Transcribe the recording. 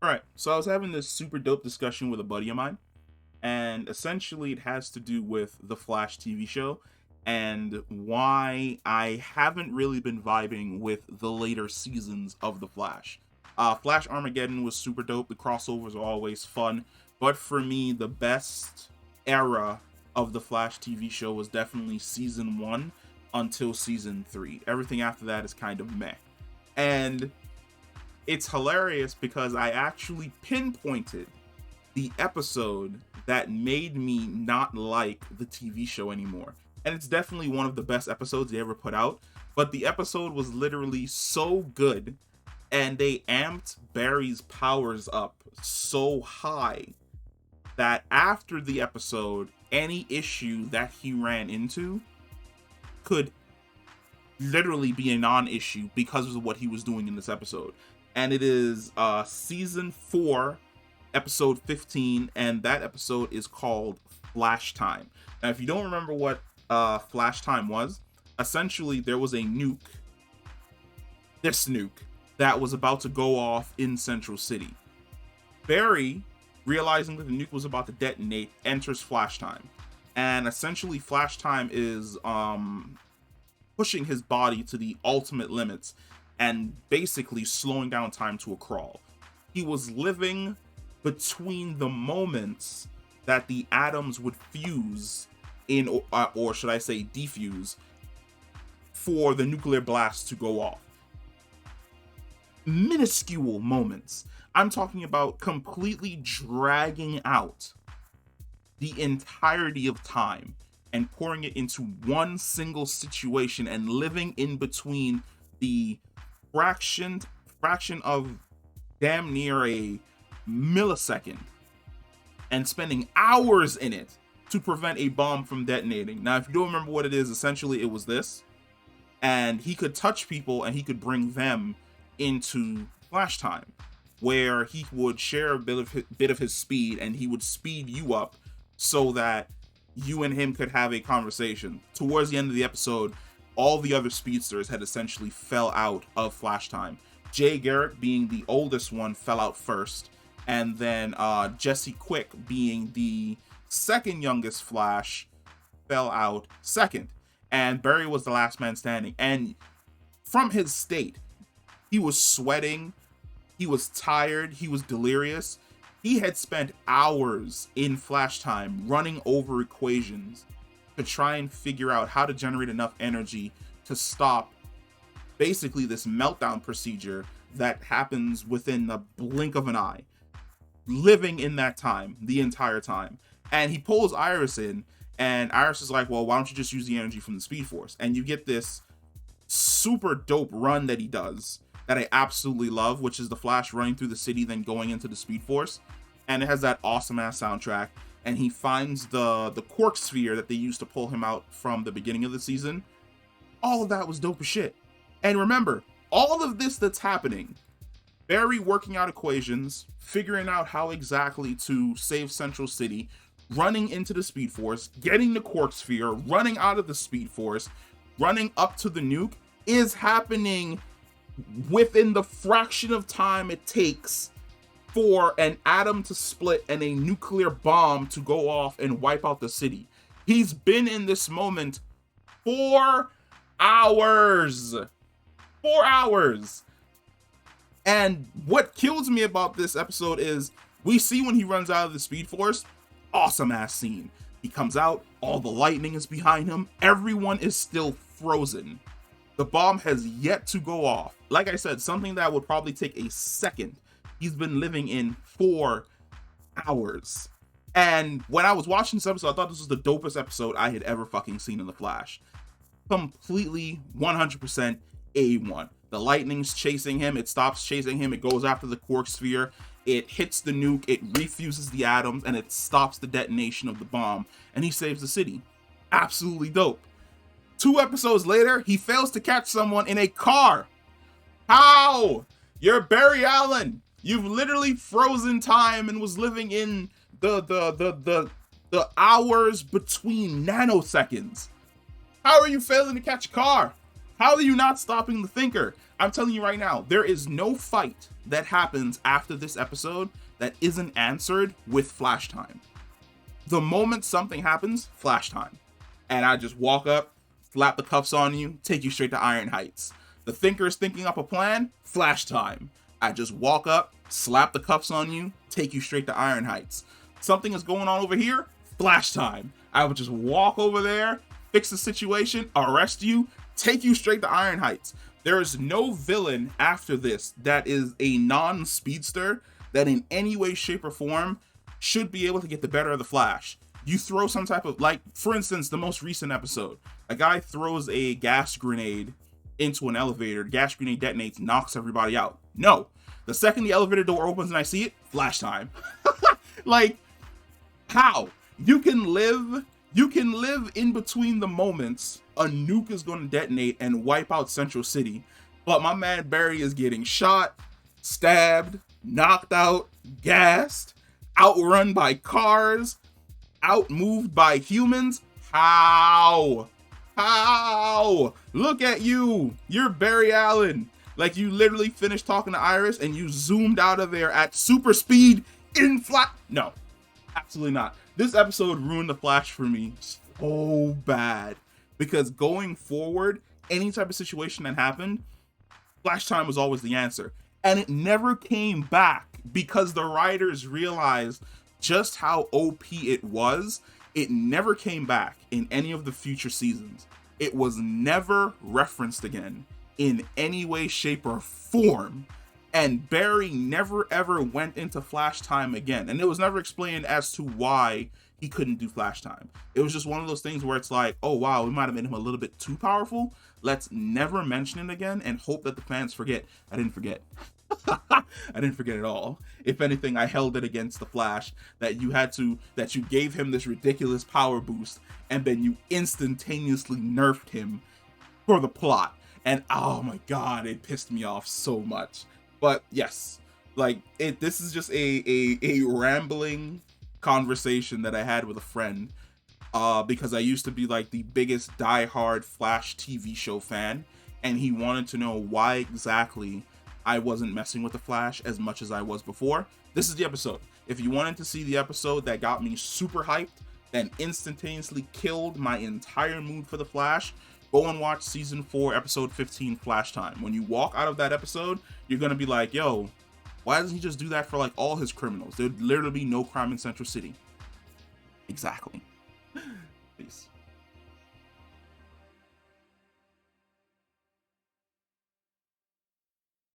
All right, so I was having this super dope discussion with a buddy of mine, and essentially it has to do with the Flash TV show and why I haven't really been vibing with the later seasons of the Flash. Flash Armageddon was super dope. The crossovers are always fun, but for me, the best era of the Flash TV show was definitely season one until season three. Everything after that is kind of meh. And it's hilarious because I actually pinpointed the episode that made me not like the TV show anymore. And it's definitely one of the best episodes they ever put out. But the episode was literally so good, and they amped Barry's powers up so high that after the episode, any issue that he ran into could literally be a non-issue because of what he was doing in this episode. And it is season 4, episode 15, and that episode is called Flash Time. Now, if you don't remember what Flash Time was, essentially there was a nuke, this nuke, that was about to go off in Central City. Barry, realizing that the nuke was about to detonate, enters Flash Time. And essentially Flash Time is pushing his body to the ultimate limits and basically slowing down time to a crawl. He was living between the moments that the atoms would fuse in, or should I say defuse, for the nuclear blast to go off. Minuscule moments. I'm talking about completely dragging out the entirety of time and pouring it into one single situation and living in between the fraction of damn near a millisecond and spending hours in it to prevent a bomb from detonating. Now, if you don't remember what it is, essentially it was this, and he could touch people and he could bring them into Flash Time, where he would share a bit of his speed, and he would speed you up so that you and him could have a conversation. Towards the end of the episode, all the other speedsters had essentially fell out of Flash Time. Jay Garrick, being the oldest one, fell out first, and then Jesse Quick, being the second youngest Flash, fell out second, and Barry was the last man standing. And from his state, he was sweating, he was tired, he was delirious. He had spent hours in Flash Time running over equations to try and figure out how to generate enough energy to stop basically this meltdown procedure that happens within the blink of an eye, living in that time the entire time. And he pulls Iris in, and Iris is like, well, why don't you just use the energy from the Speed Force? And you get this super dope run that he does that I absolutely love, which is the Flash running through the city, then going into the Speed Force. And it has that awesome ass soundtrack. And he finds the quark sphere that they used to pull him out from the beginning of the season. All of that was dope as shit. And remember, all of this that's happening, Barry working out equations, figuring out how exactly to save Central City, running into the Speed Force, getting the quark sphere, running out of the Speed Force, running up to the nuke, is happening within the fraction of time it takes for an atom to split and a nuclear bomb to go off and wipe out the city. He's been in this moment 4 hours. 4 hours. And what kills me about this episode is we see when he runs out of the Speed Force, awesome ass scene. He comes out, all the lightning is behind him, everyone is still frozen. The bomb has yet to go off. Like I said, something that would probably take a second. He's been living in 4 hours. And when I was watching this episode, I thought this was the dopest episode I had ever fucking seen in The Flash. Completely 100% A1. The lightning's chasing him. It stops chasing him. It goes after the quark sphere. It hits the nuke. It refuses the atoms, and it stops the detonation of the bomb. And he saves the city. Absolutely dope. 2 episodes later, he fails to catch someone in a car. How? You're Barry Allen. You've literally frozen time and was living in the hours between nanoseconds. How are you failing to catch a car? How are you not stopping the thinker? I'm telling you right now, there is no fight that happens after this episode that isn't answered with flash time. The moment something happens, flash time. And I just walk up, slap the cuffs on you, take you straight to Iron Heights. The thinker is thinking up a plan, flash time. I just walk up, slap the cuffs on you, take you straight to Iron Heights. Something is going on over here, flash time. I would just walk over there, fix the situation, arrest you, take you straight to Iron Heights. There is no villain after this that is a non-speedster that in any way, shape, or form should be able to get the better of the Flash. You throw some type of, like, for instance, the most recent episode, a guy throws a gas grenade into an elevator, the gas grenade detonates, knocks everybody out. No, the second the elevator door opens and I see it, flash time. Like, how? You can live in between the moments a nuke is going to detonate and wipe out Central City, but my man Barry is getting shot, stabbed, knocked out, gassed, outrun by cars, outmoved by humans. How? Look at you. You're Barry Allen. Like, you literally finished talking to Iris and you zoomed out of there at super speed in flat. No, absolutely not. This episode ruined the Flash for me so bad, because going forward, any type of situation that happened, flash time was always the answer. And it never came back because the writers realized just how OP it was. It never came back in any of the future seasons. It was never referenced again in any way, shape, or form. And Barry never ever went into flash time again. And it was never explained as to why he couldn't do flash time. It was just one of those things where it's like, oh wow, we might have made him a little bit too powerful. Let's never mention it again and hope that the fans forget. I didn't forget. I didn't forget at all. If anything, I held it against the Flash that you gave him this ridiculous power boost and then you instantaneously nerfed him for the plot. And oh my god, it pissed me off so much. But yes, like, this is just a rambling conversation that I had with a friend, because I used to be like the biggest diehard Flash TV show fan, and he wanted to know why exactly I wasn't messing with the Flash as much as I was before. This is the episode. If you wanted to see the episode that got me super hyped, then instantaneously killed my entire mood for the Flash, go and watch season 4, episode 15, Flash Time. When you walk out of that episode, you're gonna be like, yo, why doesn't he just do that for like all his criminals? There'd literally be no crime in Central City. Exactly. Peace.